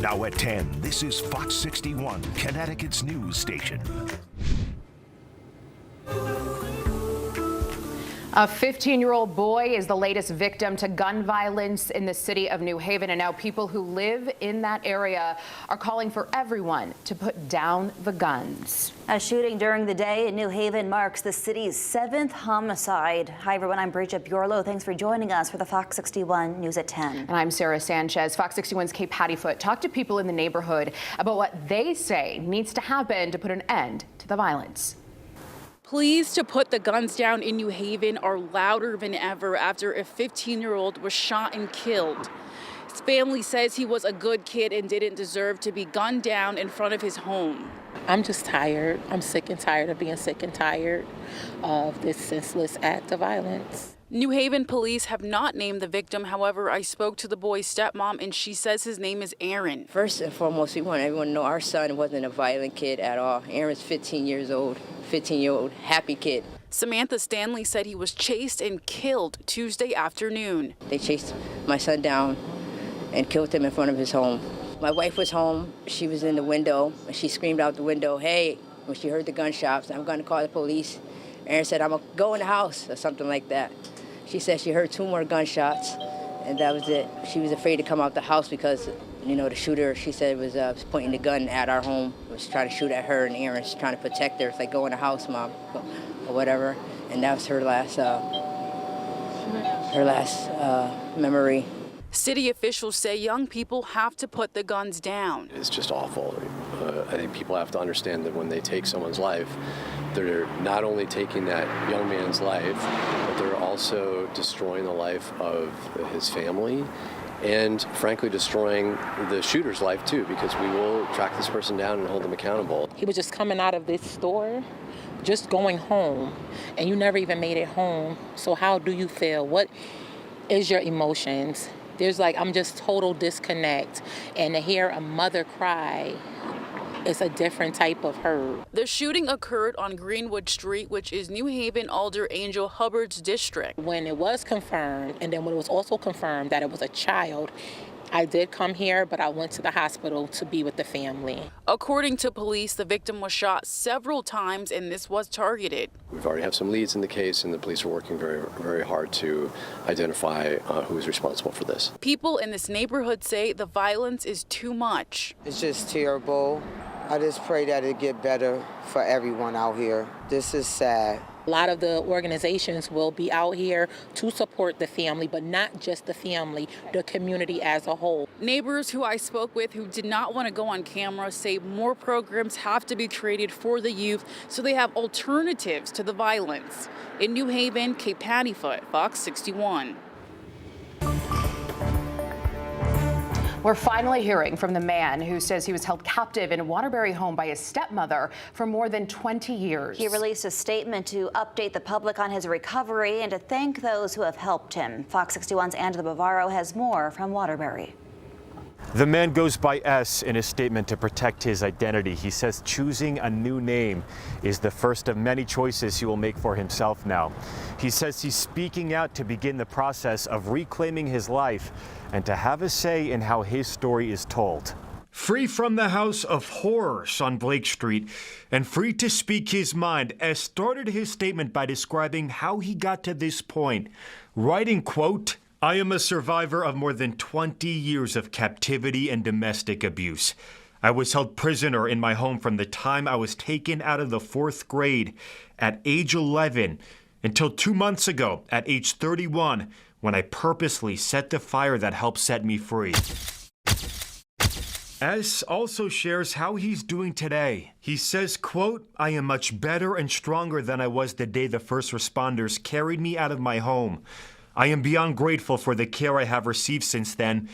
Now at 10, this is Fox 61, Connecticut's news station. A 15-year-old boy is the latest victim to gun violence in the city of New Haven, and now people who live in that area are calling for everyone to put down the guns. A shooting during the day in New Haven marks the city's 7th homicide. Hi, everyone. I'm Bridget Bjorlo. Thanks for joining us for the Fox 61 News at 10. And I'm Sarah Sanchez. Fox 61's Kate Pattyfoot talked to people in the neighborhood about what they say needs to happen to put an end to the violence. Pleas to put the guns down in New Haven are louder than ever after a 15-year-old was shot and killed. His family says he was a good kid and didn't deserve to be gunned down in front of his home. I'm just tired. I'm sick and tired of being sick and tired of this senseless act of violence. New Haven police have not named the victim. However, I spoke to the boy's stepmom, and she says his name is Aaron. First and foremost, we want everyone to know our son wasn't a violent kid at all. Aaron's 15 years old, 15-year-old happy kid. Samantha Stanley said he was chased and killed Tuesday afternoon. They chased my son down and killed him in front of his home. My wife was home. She was in the window, and she screamed out the window, "Hey," when she heard the gunshots. "I'm going to call the police." Aaron said, "I'm going to go in the house," or something like that. She said she heard 2 more gunshots, and that was it. She was afraid to come out the house because, you know, the shooter, she said, was pointing the gun at our home, was trying to shoot at her, and Aaron's trying to protect her. It's like, "Go in the house, Mom," or whatever. And that was her last memory. City officials say young people have to put the guns down. It's just awful. I think people have to understand that when they take someone's life, they're not only taking that young man's life, but they're also destroying the life of his family and, frankly, destroying the shooter's life, too, because we will track this person down and hold them accountable. He was just coming out of this store, just going home, and you never even made it home. So how do you feel? What is your emotions? There's I'm just total disconnect. And to hear a mother cry, it's a different type of hurt. The shooting occurred on Greenwood Street, which is New Haven Alder Angel Hubbard's district. When it was confirmed, and then when it was also confirmed that it was a child, I did come here, but I went to the hospital to be with the family. According to police, the victim was shot several times, and this was targeted. We've already have some leads in the case, and the police are working very, very hard to identify who is responsible for this. People in this neighborhood say the violence is too much. It's just terrible. I just pray that it get better for everyone out here. This is sad. A lot of the organizations will be out here to support the family, but not just the family, the community as a whole. Neighbors who I spoke with who did not want to go on camera say more programs have to be created for the youth so they have alternatives to the violence. In New Haven, Kate Pattyfoot, Fox 61. We're finally hearing from the man who says he was held captive in a Waterbury home by his stepmother for more than 20 years. He released a statement to update the public on his recovery and to thank those who have helped him. Fox 61's Angela Bavaro has more from Waterbury. The man goes by S in his statement to protect his identity. He says choosing a new name is the first of many choices he will make for himself now. He says he's speaking out to begin the process of reclaiming his life and to have a say in how his story is told. Free from the house of horrors on Blake Street and free to speak his mind, S started his statement by describing how he got to this point, writing, quote, "I am a survivor of more than 20 years of captivity and domestic abuse. I was held prisoner in my home from the time I was taken out of the 4th grade at age 11 until 2 months ago at age 31 when I purposely set the fire that helped set me free." S also shares how he's doing today. He says, quote, "I am much better and stronger than I was the day the first responders carried me out of my home. I am beyond grateful for the care I have received since then.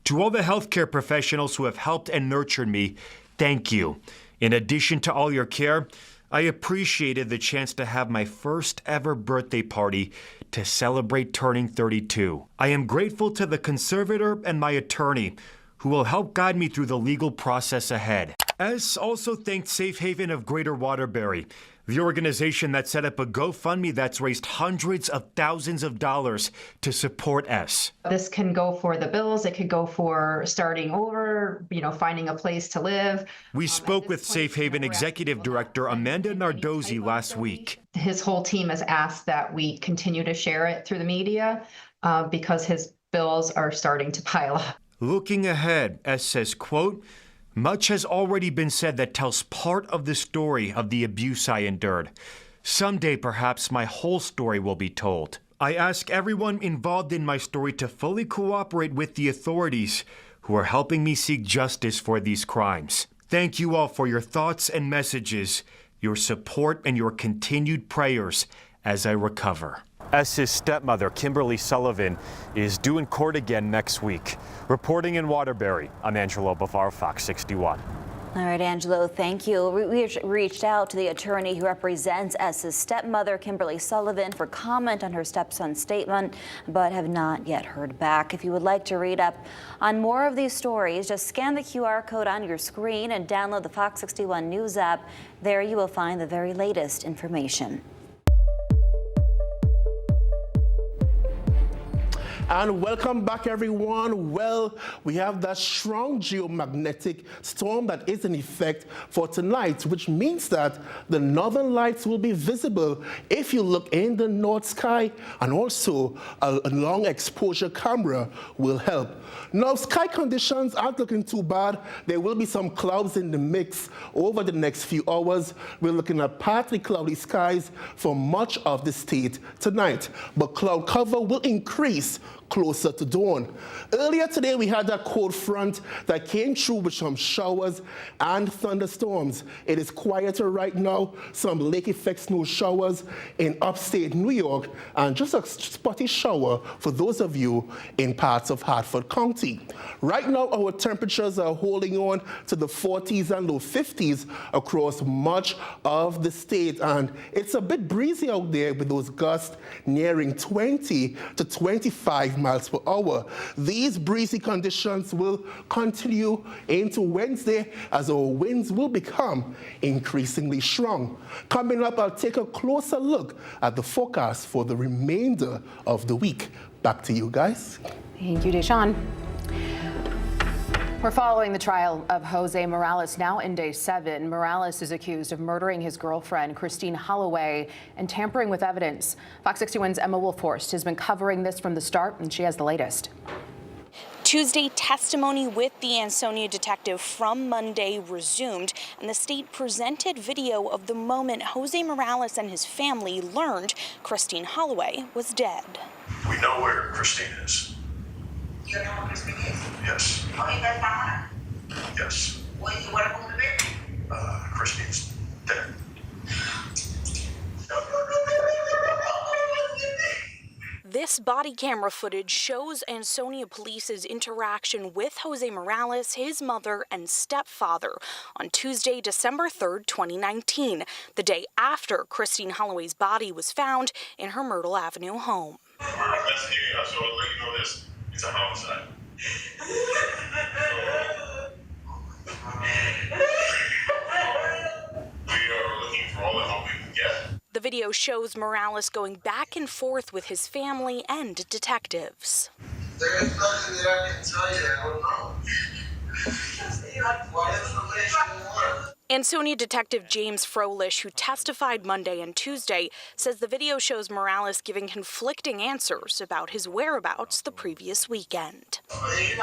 To all the healthcare professionals who have helped and nurtured me, thank you. In addition to all your care, I appreciated the chance to have my first ever birthday party to celebrate turning 32. I am grateful to the conservator and my attorney who will help guide me through the legal process ahead." S also thanked Safe Haven of Greater Waterbury, the organization that set up a GoFundMe that's raised hundreds of thousands of dollars to support S. This can go for the bills. It could go for starting over, finding a place to live. We spoke with Safe Haven Executive Director Amanda Nardozzi last week. His whole team has asked that we continue to share it through the media because his bills are starting to pile up. Looking ahead, S says, quote, "Much has already been said that tells part of the story of the abuse I endured. Someday, perhaps, my whole story will be told. I ask everyone involved in my story to fully cooperate with the authorities who are helping me seek justice for these crimes. Thank you all for your thoughts and messages, your support, and your continued prayers as I recover." S's stepmother, Kimberly Sullivan, is due in court again next week. Reporting in Waterbury, I'm Angelo Bavaro, Fox 61. All right, Angelo, thank you. We reached out to the attorney who represents S's stepmother, Kimberly Sullivan, for comment on her stepson's statement, but have not yet heard back. If you would like to read up on more of these stories, just scan the QR code on your screen and download the Fox 61 News app. There you will find the very latest information. And welcome back, everyone. Well, we have that strong geomagnetic storm that is in effect for tonight, which means that the northern lights will be visible if you look in the north sky, and also a long exposure camera will help. Now, sky conditions aren't looking too bad. There will be some clouds in the mix over the next few hours. We're looking at partly cloudy skies for much of the state tonight, but cloud cover will increase closer to dawn. Earlier today, we had that cold front that came through with some showers and thunderstorms. It is quieter right now, some lake effect snow showers in upstate New York, and just a spotty shower for those of you in parts of Hartford County. Right now, our temperatures are holding on to the 40s and low 50s across much of the state, and it's a bit breezy out there with those gusts nearing 20 to 25 miles per hour. These breezy conditions will continue into Wednesday as our winds will become increasingly strong. Coming up, I'll take a closer look at the forecast for the remainder of the week. Back to you guys. Thank you, Deshaun. We're following the trial of Jose Morales now in day 7. Morales is accused of murdering his girlfriend, Christine Holloway, and tampering with evidence. Fox 61's Emma Wolfhorst has been covering this from the start, and she has the latest. Tuesday, testimony with the Ansonia detective from Monday resumed, and the state presented video of the moment Jose Morales and his family learned Christine Holloway was dead. We know where Christine is. You know where Christine is? Yes. Oh, you guys found her? Yes. What happened to the baby? Christine's dead. This body camera footage shows Ansonia Police's interaction with Jose Morales, his mother, and stepfather on Tuesday, December 3rd, 2019, the day after Christine Holloway's body was found in her Myrtle Avenue home. We're investigating us, so I'll let you know this. It's a homicide. We are looking for all the help we can get. The video shows Morales going back and forth with his family and detectives. There is nothing that I can tell you. I don't know. What information you want? Ansonia Detective James Froelich, who testified Monday and Tuesday, says the video shows Morales giving conflicting answers about his whereabouts the previous weekend. Okay?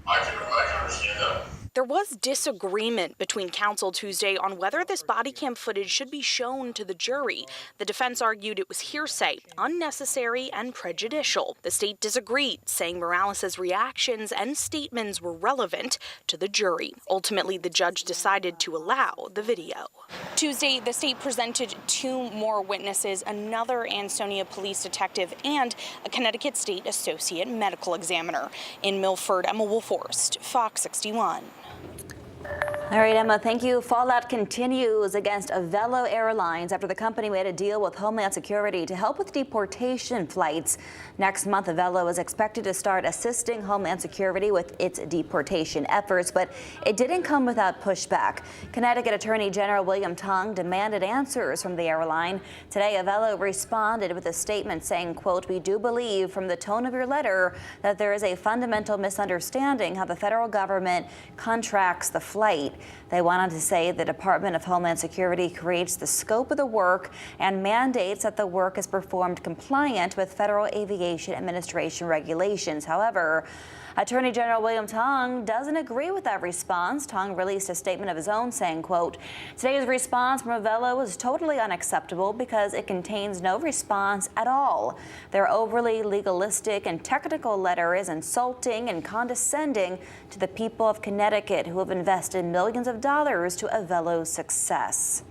I can understand that. There was disagreement between counsel Tuesday on whether this body cam footage should be shown to the jury. The defense argued it was hearsay, unnecessary, and prejudicial. The state disagreed, saying Morales' reactions and statements were relevant to the jury. Ultimately, the judge decided to allow the video. Tuesday, the state presented 2 more witnesses, another Ansonia police detective and a Connecticut State Associate Medical Examiner. In Milford, Emma Wolfhorst, Fox 61. All right, Emma, thank you. Fallout continues against Avelo Airlines after the company made a deal with Homeland Security to help with deportation flights. Next month, Avelo is expected to start assisting Homeland Security with its deportation efforts, but it didn't come without pushback. Connecticut Attorney General William Tong demanded answers from the airline. Today, Avelo responded with a statement saying, quote, "We do believe from the tone of your letter that there is a fundamental misunderstanding how the federal government contracts the flight." They went on to say the Department of Homeland Security creates the scope of the work and mandates that the work is performed compliant with Federal Aviation Administration regulations. However, Attorney General William Tong doesn't agree with that response. Tong released a statement of his own saying, quote, "Today's response from Avelo is totally unacceptable because it contains no response at all. Their overly legalistic and technical letter is insulting and condescending to the people of Connecticut who have invested millions of dollars to Avelo's success."